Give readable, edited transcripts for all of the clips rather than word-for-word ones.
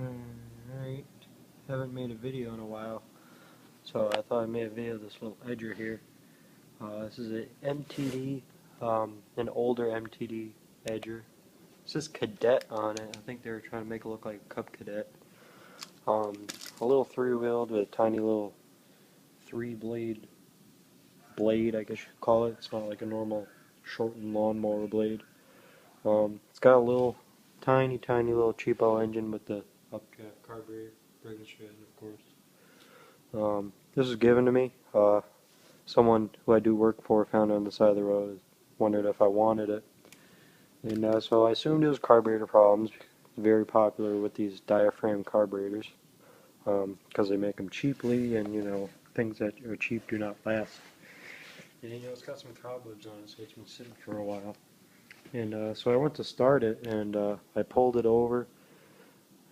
Alright, haven't made a video in a while, so I thought I'd make a video of this little edger here. This is an MTD, an older MTD edger. It says Cadet on it. I think they were trying to make it look like a Cub Cadet. A little three-wheeled with a tiny little three-blade I guess you could call it. It's not like a normal shortened lawnmower blade. It's got a little tiny little cheapo engine with the updraft carburetor, British of course. This was given to me. Someone who I do work for found it on the side of the road, wondered if I wanted it. And so I assumed it was carburetor problems. It's very popular with these diaphragm carburetors because they make them cheaply, and you know, things that are cheap do not last. And you know, it's got some cobwebs on it, so it's been sitting for a while. And so I went to start it, and I pulled it over,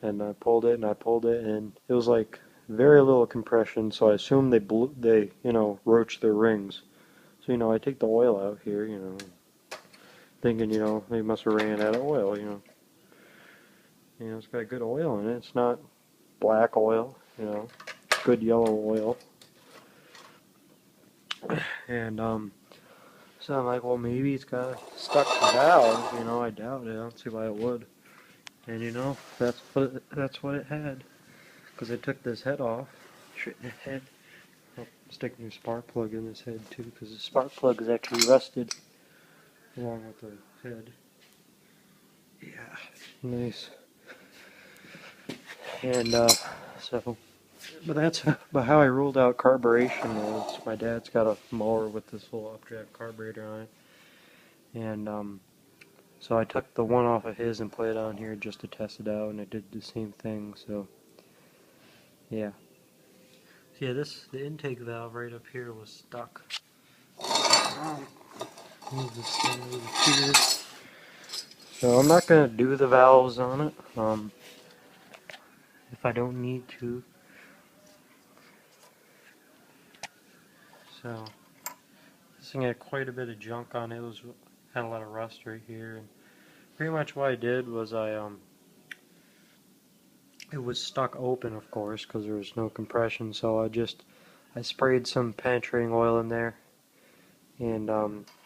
and I pulled it, and I pulled it, and it was like very little compression. So I assumed they you know, roached their rings. So you know, I take the oil out here, you know, thinking, you know, they must have ran out of oil, you know. You know, it's got good oil in it. It's not black oil, you know, good yellow oil. And so I'm like, well, maybe it's got a stuck valve, you know. I doubt it. I don't see why it would. And you know, that's what it had. Because I took this head off. I'll stick a new spark plug in this head too, because the spark plug is actually rusted along with the head. Yeah, nice. And but that's how I ruled out carburation was. My dad's got a mower with this little updraft carburetor on it, and so I took the one off of his and put it on here just to test it out, and it did the same thing. So yeah. So yeah, the intake valve right up here was stuck. Move this thing over here. So I'm not gonna do the valves on it. If I don't need to. So this thing had quite a bit of junk on it. Had a lot of rust right here, and pretty much what I did was it was stuck open, of course, because there was no compression. So I sprayed some penetrating oil in there, and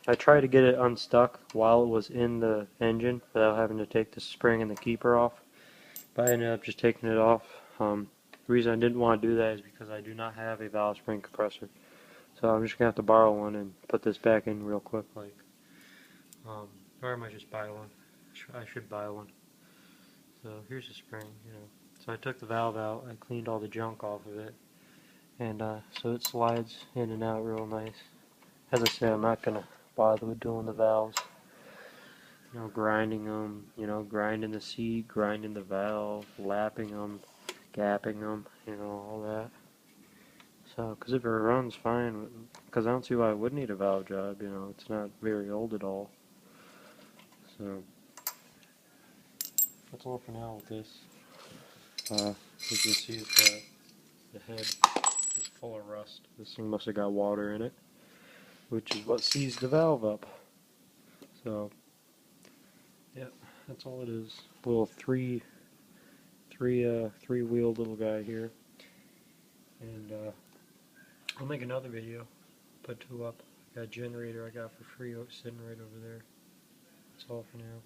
I tried to get it unstuck while it was in the engine without having to take the spring and the keeper off. But I ended up just taking it off. The reason I didn't want to do that is because I do not have a valve spring compressor. So I'm just going to have to borrow one and put this back in real quick, like, or I might just buy one. I should buy one. So here's the spring, you know. So I took the valve out, I cleaned all the junk off of it, and so it slides in and out real nice. As I said, I'm not going to bother with doing the valves. You know, grinding them, you know, grinding the seat, grinding the valve, lapping them, gapping them, you know, all that. So, because if it runs fine, because I don't see why I would need a valve job, you know, it's not very old at all. So, that's all for now with this. As you can see, it's got the head is full of rust. This thing must have got water in it, which is what seized the valve up. So, yep, that's all it is. Little three-wheeled little guy here. And I'll make another video, put two up. Got a generator I got for free sitting right over there. That's all for now.